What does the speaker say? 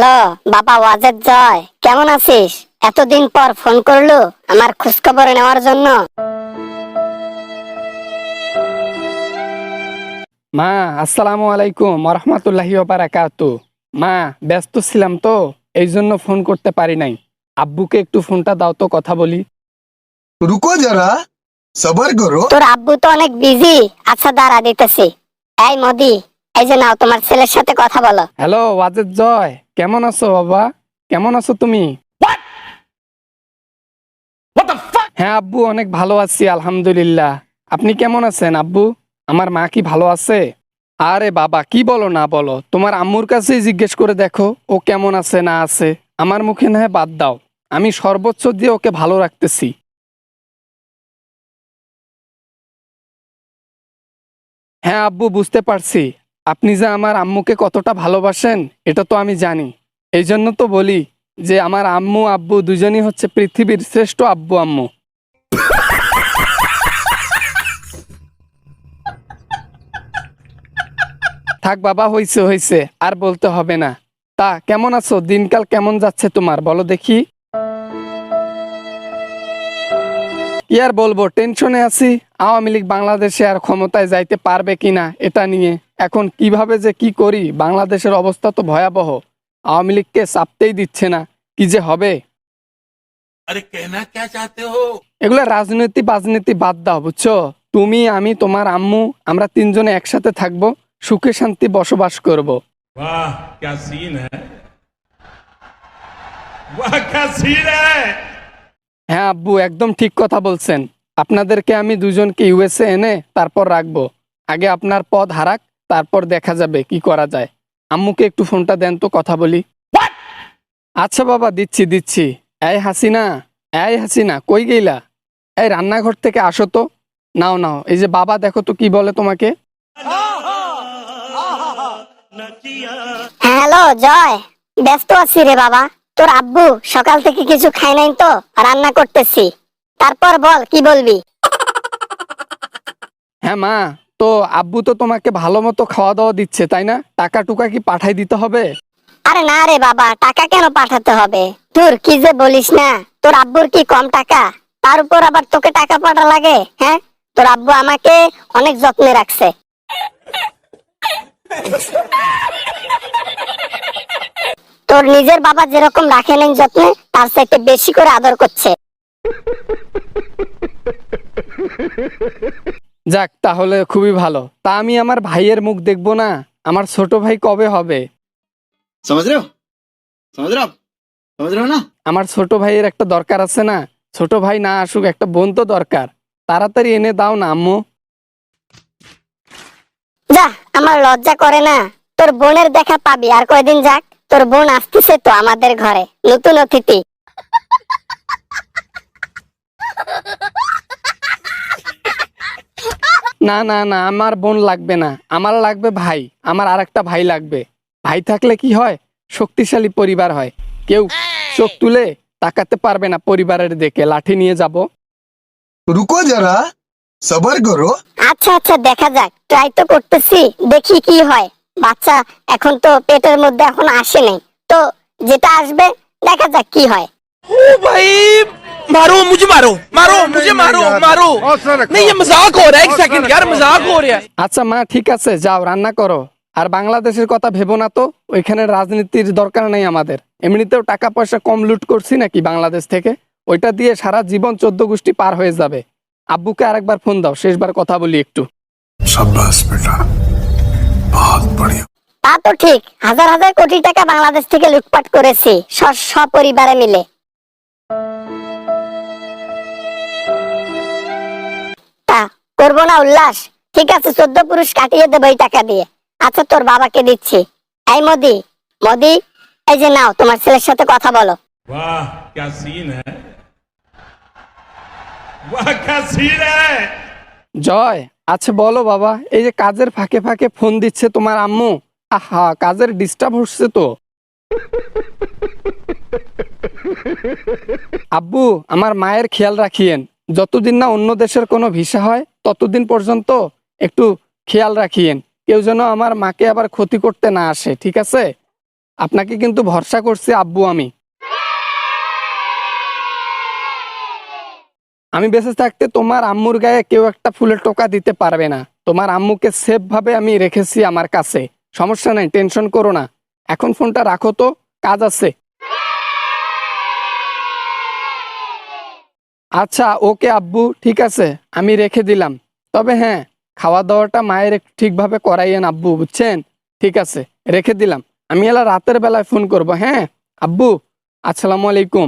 Hello বাবা ওয়াজেদ জয়, কেমন আছিস? এতদিন পর ফোন করলো আমার খোঁজখবর নেওয়ার জন্য। মা, আসসালামু আলাইকুম ওয়া বারাকাতু। মা, ব্যস্ত ছিলাম তো এই জন্য ফোন করতে পারি নাই। আব্বুকে একটু ফোনটা দাও তো, কথা বলি। रुको जरा सबर करो। তোর আব্বু তো অনেক বিজি। আচ্ছা দাঁড়া দিতেছি। এই মদি, এই যে নাও, তোমার ছেলের সাথে কথা বলো। হ্যালো ওয়াজেদ জয়, কেমন আছো বাবা? কেমন আছো তুমি? হ্যাঁ আব্বু, অনেক ভালো আছি আলহামদুলিল্লাহ। আপনি কেমন আছেন আব্বু? আমার মা কি ভালো আছে? আরে বাবা, কি বলো না বলো, তোমার আম্মুর কাছেই জিজ্ঞেস করে দেখো ও কেমন আছে না আছে। আমার মুখে না হয় বাদ দাও, আমি সর্বোচ্চ দিয়ে ওকে ভালো রাখতেছি। হ্যাঁ আব্বু, বুঝতে পারছি আপনি যে আমার আম্মুকে কতটা ভালোবাসেন, এটা তো আমি জানি। এই জন্য তো বলি যে আমার আম্মু আব্বু দুজনই হচ্ছে পৃথিবীর শ্রেষ্ঠ আব্বু আম্মু। থাক বাবা, হইছে হইছে, আর বলতে হবে না। তা কেমন আছো? দিনকাল কেমন যাচ্ছে তোমার, বলো দেখি। কি আর বলবো, টেনশনে আছি। আওয়ামী লীগ বাংলাদেশে আর ক্ষমতায় যাইতে পারবে কিনা এটা নিয়ে। এখন কিভাবে যে কি করি, বাংলাদেশের অবস্থা তো ভয়াবহ। আওয়ামী লীগকে চাপতেই দিচ্ছে না, কি যে হবে। अरे कहना क्या चाहते हो? এগুলা রাজনীতি বাজনীতি বাদ দাও, বুঝছো? তুমি, আমি, তোমার আম্মু, আমরা তিনজনে একসাথে থাকবো, সুখে শান্তি বসবাস করব। वाह क्या सीन है, वाह क्या सीन है। হ্যাঁ আব্বু, একদম ঠিক কথা বলছেন। আপনাদেরকে আমি দুজনকে ইউএসএ এনে তারপর রাখবো। আগে আপনার পদ হারাক, তারপর দেখা যাবে কি করা যায়। আম্মুকে একটু ফোনটা দেন তো, কথা বলি। আচ্ছা বাবা, দিচ্ছি দিচ্ছি। এই হাসিনা, এই হাসিনা, কই গেইলা? এই রান্নাঘর থেকে আসো তো। নাও নাও, এই যে বাবা, দেখো তো কি বলে তোমাকে। হ্যালো জয়, ব্যস্ত আছি রে বাবা। তোর আব্বু সকাল থেকে কিছু খায় নাই তো, রান্না করতেছি। তারপর বল কি বলবি। হ্যাঁ মা, তো আব্বু তো তোমাকে ভালো মতো খাওয়া দাওয়া দিচ্ছে তাই না? টাকা টুকা কি পাঠাই দিতে হবে? আরে না রে বাবা, টাকা কেন পাঠাতে হবে? তোর কি যে বলিস না, তোর আব্বুর কি কম টাকা? তার উপর আবার তোকে টাকা পাঠা লাগে? হ্যাঁ, তোর আব্বু আমাকে অনেক যত্নে রাখছে। তোর নিজের বাবা যেরকম রাখে নেন যত্নে, তার চাইতে বেশি করে আদর করছে। যাক, তাহলে খুবই ভালো। তা আমি আমার ভাইয়ের মুখ দেখবো না? আমার ছোট ভাই কবে হবে? समझ रहे हो समझ रहे हो आप समझ रहे हो ना। আমার ছোট ভাইয়ের একটা দরকার আছে না? ছোট ভাই না আসুক, একটা বোন তো দরকার। তাড়াতাড়ি এনে দাও না আম্মু। যা, আমার লজ্জা করে না। তোর বোনের দেখা পাবি আর কয়দিন যাক। তোর বোন আসতেছে তো আমাদের ঘরে, নতুন অতিথি। না না না, আমার বোন লাগবে না, আমার লাগবে ভাই। আমার আরেকটা ভাই লাগবে। ভাই থাকলে কি হয়, শক্তিশালী পরিবার হয়। কেউ চোখ তুলে তাকাতে পারবে না পরিবারের দিকে। লাঠি নিয়ে যাব। रुको जरा सबर करो। আচ্ছা আচ্ছা, দেখা যাক, ট্রাই তো করতেছি, দেখি কি হয়। বাচ্চা এখন তো পেটের মধ্যে এখন আসে নাই, তো যেটা আসবে দেখা যাক কি হয়। ओ भाई, मारो मुझे, मारो मारो मुझे, मारो मारो। नहीं ये मजाक हो रहा है, एक सेकंड यार, मजाक हो रहा है। আচ্ছা মা, ঠিক আছে, যাও রান্না করো। আর বাংলাদেশের কথা ভেবো না তো, ওইখানে রাজনীতির দরকার নেই আমাদের। এমনিতেও টাকা পয়সা কম লুট করছি নাকি বাংলাদেশ থেকে? ওইটা দিয়ে সারা জীবন 14 গোষ্ঠী পার হয়ে যাবে। আব্বুকে আরেকবার ফোন দাও, শেষবার কথা বলি একটু। शाबाश बेटा, बहुत बढ़िया। তা তো ঠিক, হাজার হাজার কোটি টাকা বাংলাদেশ থেকে লুটপাট করেছি সপরিবারে মিলে। তা করবো না উল্লাস? ঠিক আছে, 14 পুরুষ কাটিয়ে দেবো এই টাকা দিয়ে। আচ্ছা তোর বাবাকে দিচ্ছি। এই মদি, মদি, এই যে নাও, তোমার ছেলের সাথে কথা বলো। वाह क्या सीन है, वाह क्या सीन है। জয়, আচ্ছা বলো বাবা। এই যে কাজের ফাঁকে ফাঁকে ফোন দিচ্ছে তোমার আম্মু। আহা, কাজের ডিস্টার্ব হচ্ছে তো। আব্বু, আমার মায়ের খেয়াল রাখিয়েন। যতদিন না অন্য দেশের কোনো ভিসা হয় ততদিন পর্যন্ত একটু খেয়াল রাখিয়েন। কেউ যেন আমার মাকে আবার ক্ষতি করতে না আসে, ঠিক আছে? আপনাকে কিন্তু ভরসা করছি আব্বু। আমি বেঁচে থাকতে তোমার আম্মুর গায়ে কেউ একটা ফুলের টোকা দিতে পারবে না। তোমার আম্মুকে সেফ ভাবে আমি রেখেছি আমার কাছে, সমস্যা নাই, টেনশন করো না। এখন ফোনটা রাখো তো, কাজ আছে। আচ্ছা ওকে আব্বু, ঠিক আছে, আমি রেখে দিলাম। তবে হ্যাঁ, খাওয়া দাওয়াটা মায়ের একটু ঠিকভাবে করাইয়েন আব্বু, বুঝছেন? ঠিক আছে, রেখে দিলাম। আমি এলা রাতের বেলায় ফোন করব। হ্যাঁ আব্বু, আসসালামু আলাইকুম।